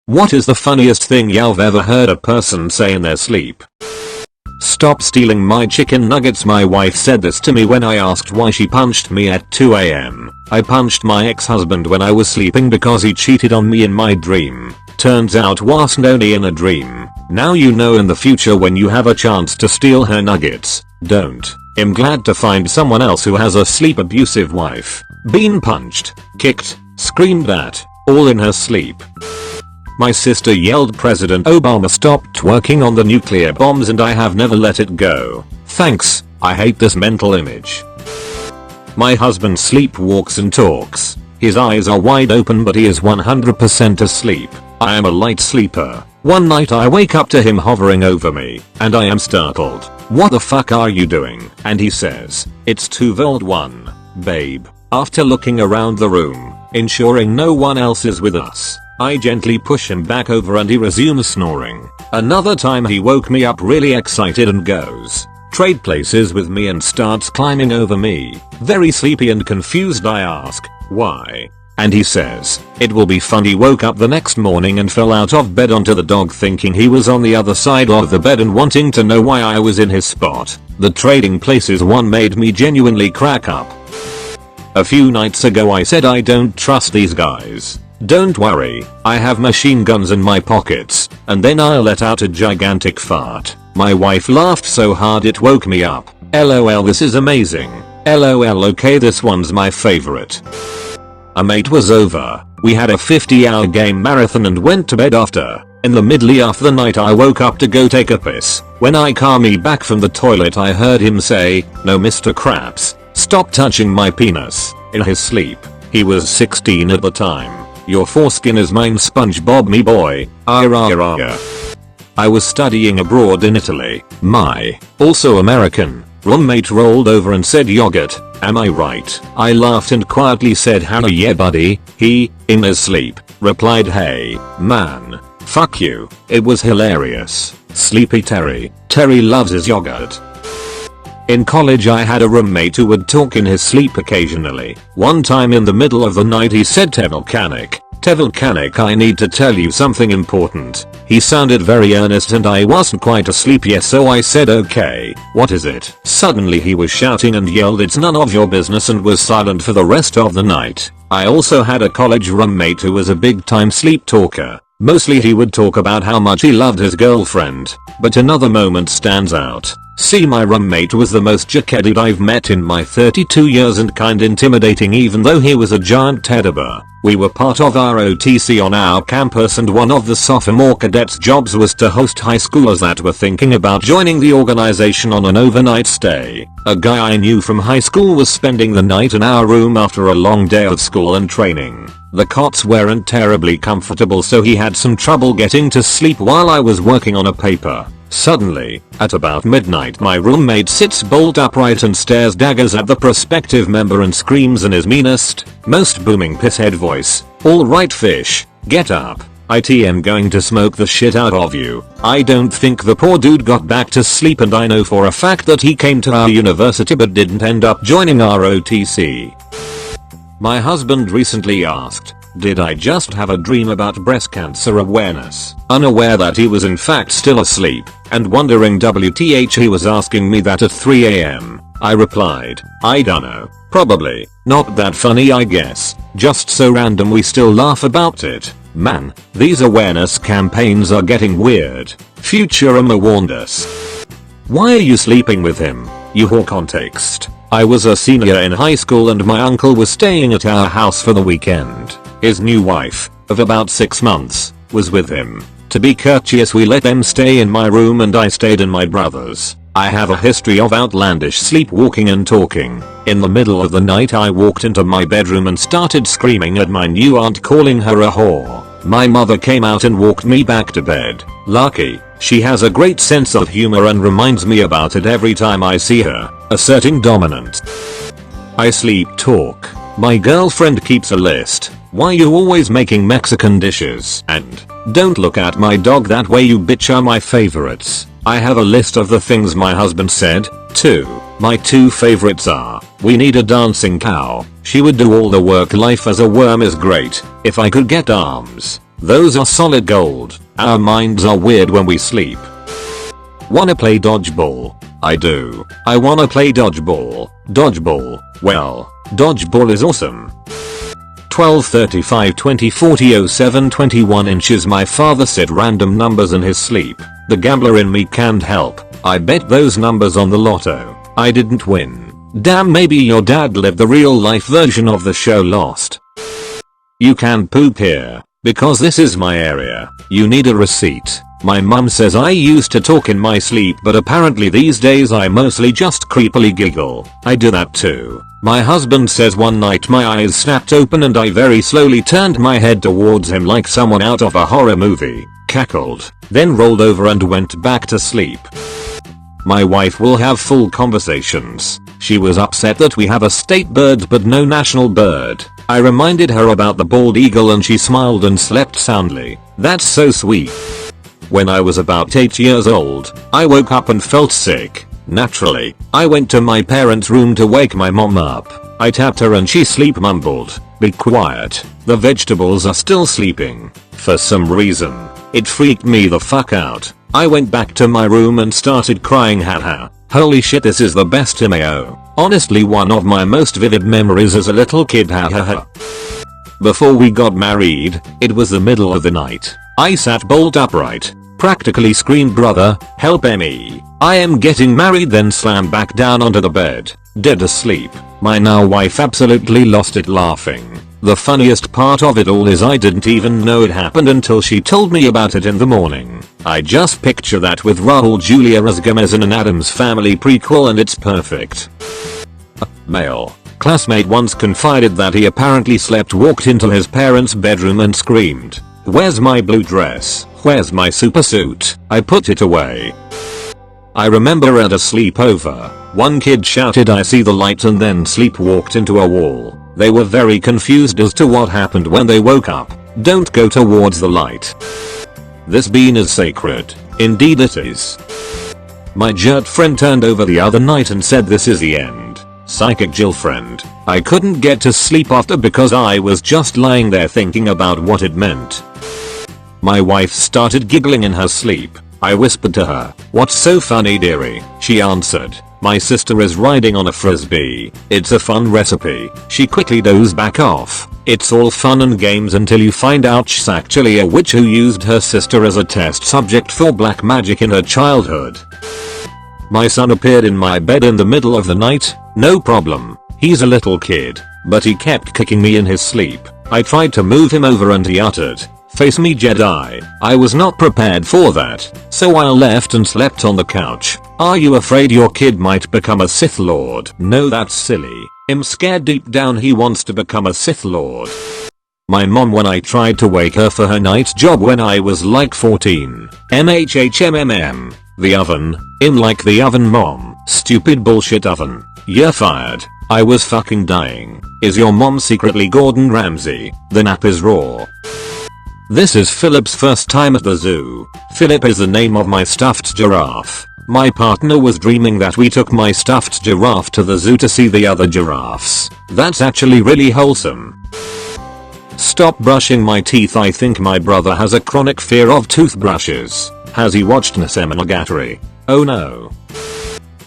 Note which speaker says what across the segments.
Speaker 1: What is the funniest thing you've ever heard a person say in their sleep? Stop stealing my chicken nuggets. My wife said this to me when I asked why she punched me at 2 AM. I punched my ex-husband when I was sleeping because he cheated on me in my dream. Turns out wasn't only in a dream. Now you know in the future when you have a chance to steal her nuggets, don't. I'm glad to find someone else who has a sleep abusive wife. Been punched, kicked, screamed at, all in her sleep. My sister yelled President Obama stopped working on the nuclear bombs and I have never let it go. Thanks, I hate this mental image. My husband sleepwalks and talks. His eyes are wide open but he is 100% asleep. I am a light sleeper. One night I wake up to him hovering over me, and I am startled. What the fuck are you doing? And he says, it's 2-1, babe. After looking around the room, ensuring no one else is with us, I gently push him back over and he resumes snoring. Another time he woke me up really excited and goes, trade places with me and starts climbing over me. Very sleepy and confused I ask, why? And he says, it will be fun. He woke up the next morning and fell out of bed onto the dog thinking he was on the other side of the bed and wanting to know why I was in his spot. The trading places one made me genuinely crack up. A few nights ago I said I don't trust these guys. Don't worry, I have machine guns in my pockets, and then I let out a gigantic fart. My wife laughed so hard it woke me up. LOL, this is amazing. LOL, okay, this one's my favorite. A mate was over. We had a 50-hour game marathon and went to bed after. In the middle of the night I woke up to go take a piss. When I came me back from the toilet I heard him say, no Mr. Craps, stop touching my penis, in his sleep. He was 16 at the time. Your foreskin is mine, SpongeBob me boy. I was studying abroad in Italy. My, also American, roommate rolled over and said yogurt, am I right? I laughed and quietly said how yeah buddy. He, in his sleep, replied hey, man, fuck you. It was hilarious. Sleepy Terry. Terry loves his yogurt. In college I had a roommate who would talk in his sleep occasionally. One time in the middle of the night he said Tevilcanic, I need to tell you something important. He sounded very earnest and I wasn't quite asleep yet, so I said okay, what is it? Suddenly he was shouting and yelled it's none of your business and was silent for the rest of the night. I also had a college roommate who was a big time sleep talker. Mostly he would talk about how much he loved his girlfriend, but another moment stands out. See, my roommate was the most jacked I've met in my 32 years and kinda intimidating even though he was a giant teddy bear. We were part of ROTC on our campus and one of the sophomore cadets' jobs was to host high schoolers that were thinking about joining the organization on an overnight stay. A guy I knew from high school was spending the night in our room after a long day of school and training. The cots weren't terribly comfortable so he had some trouble getting to sleep while I was working on a paper. Suddenly, at about midnight my roommate sits bolt upright and stares daggers at the prospective member and screams in his meanest, most booming pisshead voice, alright fish, get up. I'm going to smoke the shit out of you. I don't think the poor dude got back to sleep and I know for a fact that he came to our university but didn't end up joining ROTC. My husband recently asked, did I just have a dream about breast cancer awareness? Unaware that he was in fact still asleep, and wondering WTH he was asking me that at 3 AM. I replied, I dunno, probably, not that funny I guess, just so random we still laugh about it. Man, these awareness campaigns are getting weird. Futurama warned us. Why are you sleeping with him? You whore. Context. I was a senior in high school and my uncle was staying at our house for the weekend. His new wife, of about 6 months, was with him. To be courteous we let them stay in my room and I stayed in my brother's. I have a history of outlandish sleepwalking and talking. In the middle of the night I walked into my bedroom and started screaming at my new aunt, calling her a whore. My mother came out and walked me back to bed. Lucky, she has a great sense of humor and reminds me about it every time I see her, asserting dominance. I sleep talk. My girlfriend keeps a list. Why you always making Mexican dishes? And don't look at my dog that way you bitch are my favorites. I have a list of the things my husband said, too. My two favorites are, we need a dancing cow. She would do all the work. Life as a worm is great. If I could get arms. Those are solid gold. Our minds are weird when we sleep. Wanna play dodgeball? I do. I wanna play dodgeball. Dodgeball. Well, dodgeball is awesome. 12, 35, 20, 40, 07, 21 inches. My father said random numbers in his sleep. The gambler in me can't help. I bet those numbers on the lotto. I didn't win. Damn, maybe your dad lived the real life version of the show Lost. You can poop here. Because this is my area. You need a receipt. My mum says I used to talk in my sleep, but apparently these days I mostly just creepily giggle. I do that too. My husband says one night my eyes snapped open and I very slowly turned my head towards him like someone out of a horror movie, cackled, then rolled over and went back to sleep. My wife will have full conversations. She was upset that we have a state bird but no national bird. I reminded her about the bald eagle and she smiled and slept soundly. That's so sweet. When I was about 8 years old, I woke up and felt sick. Naturally, I went to my parents' room to wake my mom up. I tapped her and she sleep mumbled, "Be quiet, the vegetables are still sleeping." For some reason, it freaked me the fuck out. I went back to my room and started crying. Haha. Holy shit, this is the best MAO. Honestly, one of my most vivid memories as a little kid. Hahaha. Before we got married, it was the middle of the night. I sat bolt upright, practically screamed, "Brother, help me. I am getting married," then slammed back down onto the bed, dead asleep. My now wife absolutely lost it laughing. The funniest part of it all is I didn't even know it happened until she told me about it in the morning. I just picture that with Raul Julia as Gomez in an Addams Family prequel and it's perfect. Male. Classmate once confided that he apparently walked into his parents' bedroom and screamed, "Where's my blue dress? Where's my super suit? I put it away." I remember at a sleepover, one kid shouted, "I see the light," and then sleepwalked into a wall. They were very confused as to what happened when they woke up. Don't go towards the light. This bean is sacred. Indeed it is. My Jert friend turned over the other night and said this is the end. Psychic Jill friend. I couldn't get to sleep after because I was just lying there thinking about what it meant. My wife started giggling in her sleep. I whispered to her, "What's so funny, dearie?" She answered, "My sister is riding on a frisbee. It's a fun recipe." She quickly dozed back off. It's all fun and games until you find out she's actually a witch who used her sister as a test subject for black magic in her childhood. My son appeared in my bed in the middle of the night. No problem. He's a little kid, but he kept kicking me in his sleep. I tried to move him over and he uttered, "Face me, Jedi." I was not prepared for that, so I left and slept on the couch. Are you afraid your kid might become a Sith Lord? No, that's silly. I'm scared deep down he wants to become a Sith Lord. My mom when I tried to wake her for her night job when I was like 14. MHHMMM. The oven. Like the oven mom. Stupid bullshit oven. You're fired. I was fucking dying. Is your mom secretly Gordon Ramsay? The nap is raw. This is Philip's first time at the zoo. Philip is the name of my stuffed giraffe. My partner was dreaming that we took my stuffed giraffe to the zoo to see the other giraffes. That's actually really wholesome. Stop brushing my teeth. I think my brother has a chronic fear of toothbrushes. Has he watched Nasemonogatari? Oh no.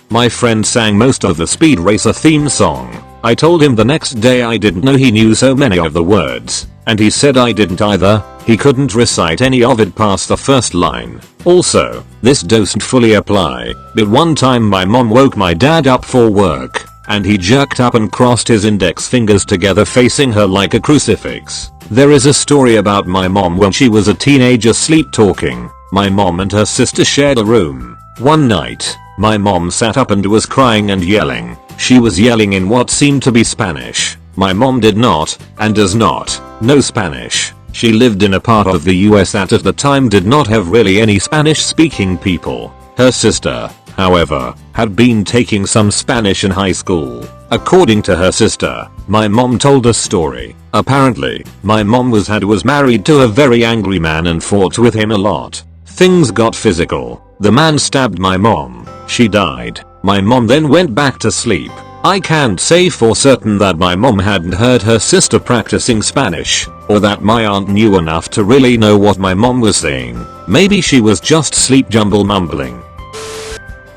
Speaker 1: My friend sang most of the Speed Racer theme song. I told him the next day I didn't know he knew so many of the words, and he said I didn't either. He couldn't recite any of it past the first line. Also, this doesn't fully apply, but one time my mom woke my dad up for work, and he jerked up and crossed his index fingers together facing her like a crucifix. There is a story about my mom when she was a teenager sleep talking. My mom and her sister shared a room. One night, my mom sat up and was crying and yelling. She was yelling in what seemed to be Spanish. My mom did not, and does not, know Spanish. She lived in a part of the US that at the time did not have really any Spanish speaking people. Her sister, however, had been taking some Spanish in high school. According to her sister, my mom told a story. Apparently, my mom was married to a very angry man and fought with him a lot. Things got physical. The man stabbed my mom. She died. My mom then went back to sleep. I can't say for certain that my mom hadn't heard her sister practicing Spanish, or that my aunt knew enough to really know what my mom was saying. Maybe she was just sleep jumble mumbling.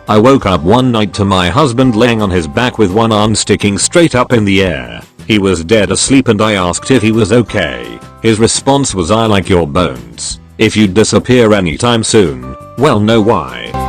Speaker 1: I woke up one night to my husband laying on his back with one arm sticking straight up in the air. He was dead asleep and I asked if he was okay. His response was, "I like your bones. If you disappear anytime soon, well, know why."